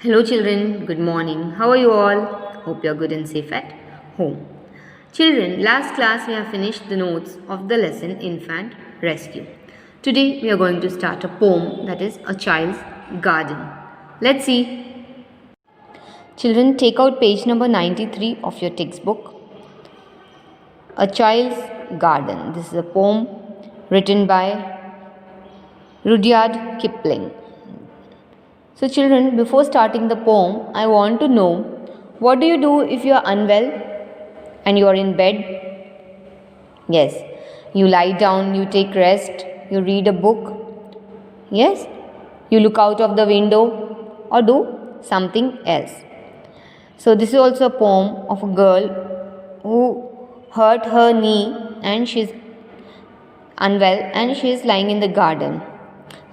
Hello, children. Good morning. How are you all? Hope you're good and safe at home. Children, last class we have finished the notes of the lesson Infant Rescue. Today we are going to start a poem that is A Child's Garden. Let's see. Children, take out page number 93 of your textbook. A Child's Garden. This is a poem written by Rudyard Kipling. So children, before starting the poem, I want to know, what do you do if you are unwell and you are in bed? Yes, you lie down, you take rest, you read a book. Yes, you look out of the window or do something else. So this is also a poem of a girl who hurt her knee and she is unwell and she is lying in the garden.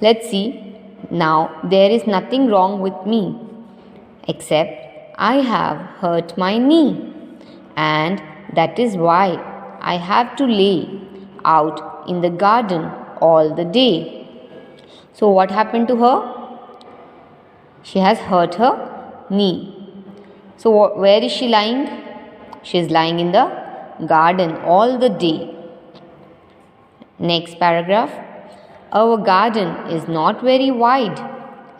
Let's see. Now there is nothing wrong with me, except I have hurt my knee, and that is why I have to lay out in the garden all the day. So what happened to her? She has hurt her knee. So where is she lying? She is lying in the garden all the day. Next paragraph. Our garden is not very wide,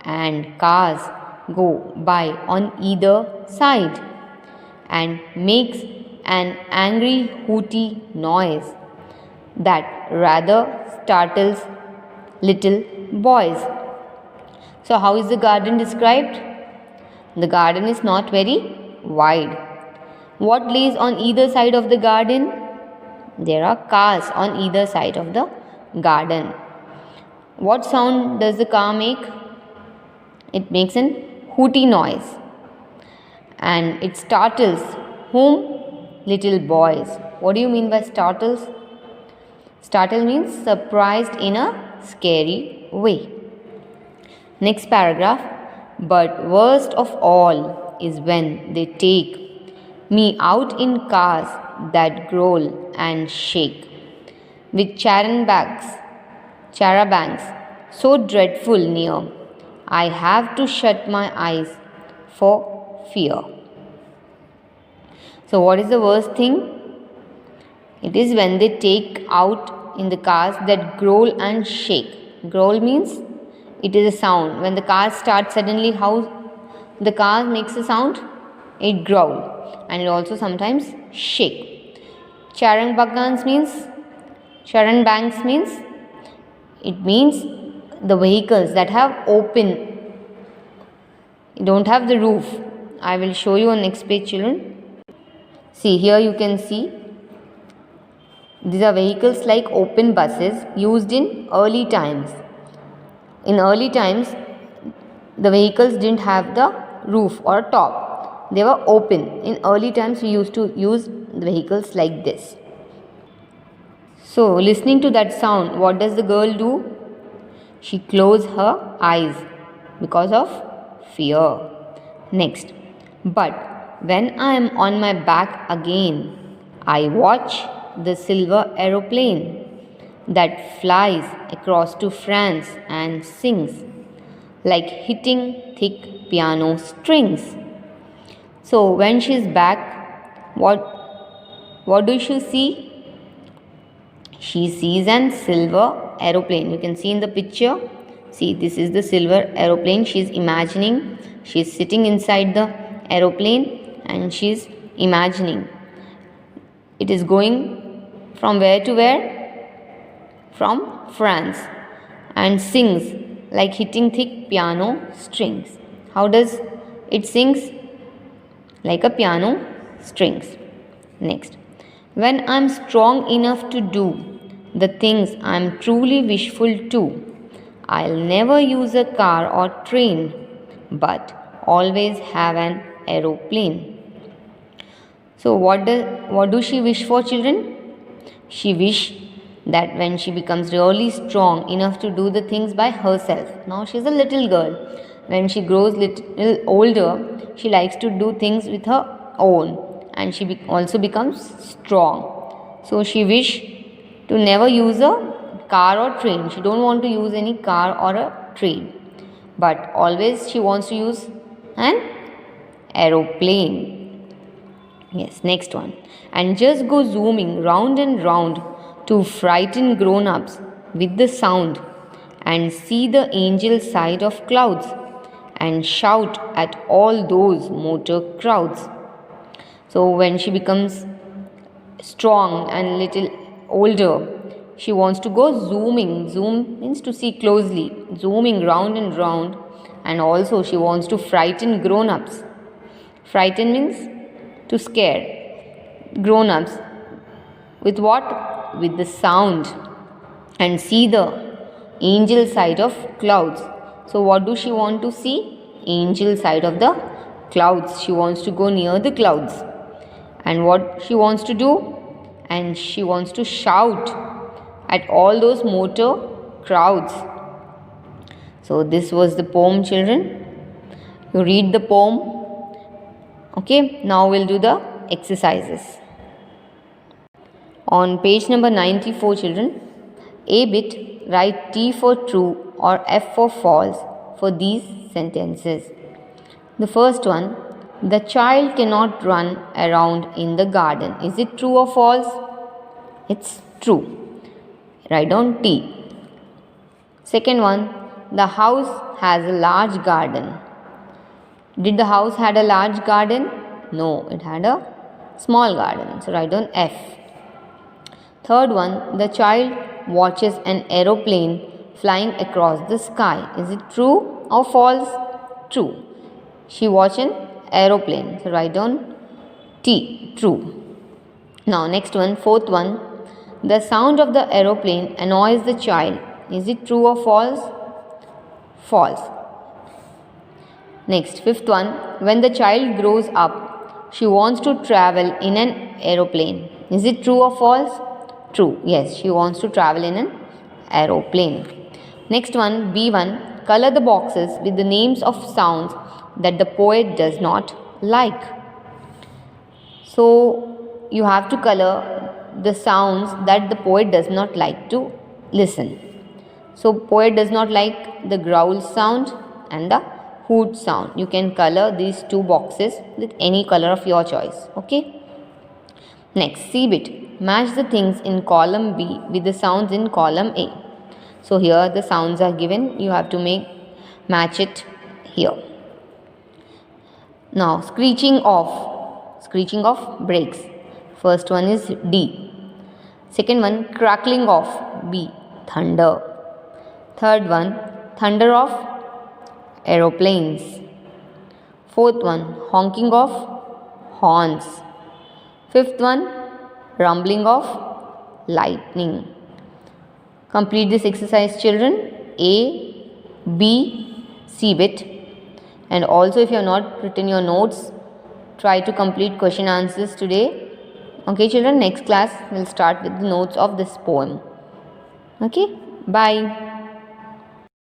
and cars go by on either side and makes an angry hooty noise that rather startles little boys. So how is the garden described? The garden is not very wide. What lays on either side of the garden? There are cars on either side of the garden. What sound does the car make? It makes an hooty noise. And it startles whom? Little boys. What do you mean by startles? Startle means surprised in a scary way. Next paragraph. But worst of all is when they take me out in cars that growl and shake with charabancs so dreadful near, I have to shut my eyes for fear. So what is the worst thing? It is when they take out in the cars that growl and shake. Growl means it is a sound. When the car starts suddenly, how the car makes a sound? It growl, and it also sometimes shake. Charanbanks means it means the vehicles that have don't have the roof. I will show you on next page, children. See, here you can see these are vehicles like open buses used in early times. In early times, the vehicles didn't have the roof or top. They were open. In early times, we used to use the vehicles like this. So, listening to that sound, what does the girl do? She closes her eyes because of fear. Next, but when I am on my back again, I watch the silver aeroplane that flies across to France and sings like hitting thick piano strings. So when she is back, what does she see? She sees an silver aeroplane. You can see in the picture. See, this is the silver aeroplane. She is imagining. She is sitting inside the aeroplane and she is imagining. It is going from where to where? From France, and sings like hitting thick piano strings. How does it sings? Like a piano strings. Next. When I am strong enough to do the things I am truly wishful to, I'll never use a car or train, but always have an aeroplane. So what do she wish for, children? She wish that when she becomes really strong enough to do the things by herself. Now she's a little girl. When she grows little older, she likes to do things with her own, and she also becomes strong. So she wish to never use a car or train. She don't want to use any car or a train, but always she wants to use an aeroplane. Yes, next one. And just go zooming round and round to frighten grown-ups with the sound, and see the angel side of clouds, and shout at all those motor crowds. So when she becomes strong and little older, she wants to go zooming. Zoom means to see closely, zooming round and round, and also she wants to frighten grown-ups. Frighten means to scare grown-ups. With what? With the sound, and see the angel side of clouds. So what do she want to see? Angel side of the clouds. She wants to go near the clouds. And what she wants to do? And she wants to shout at all those motor crowds. So this was the poem, children. You read the poem. Okay, now we'll do the exercises. On page number 94, children, A bit, write T for true or F for false for these sentences. The first one, the child cannot run around in the garden. Is it true or false? It's true. Write down T. Second one, the house has a large garden. Did the house had a large garden? No, it had a small garden. So write down F. Third one, the child watches an aeroplane flying across the sky. Is it true or false? True. She watched an aeroplane. So write down T. True. Now next one, fourth one, the sound of the aeroplane annoys the child. Is it true or false? False. Next, fifth one, when the child grows up, she wants to travel in an aeroplane. Is it true or false? True. Yes, she wants to travel in an aeroplane. Next one, B1, color the boxes with the names of sounds that the poet does not like. So, you have to color the sounds that the poet does not like to listen. So, poet does not like the growl sound and the hoot sound. You can color these two boxes with any color of your choice. Okay. Next, C bit. Match the things in column B with the sounds in column A. So here the sounds are given. You have to match it here. Now, screeching off. Screeching off brakes. First one is D. Second one, crackling off, B. Thunder. Third one, thunder of aeroplanes. Fourth one, honking of horns. Fifth one, rumbling of lightning. Complete this exercise, children. A, B, C bit. And also, if you have not written your notes, try to complete question answers today. Okay, children, next class we'll start with the notes of this poem. Okay, bye.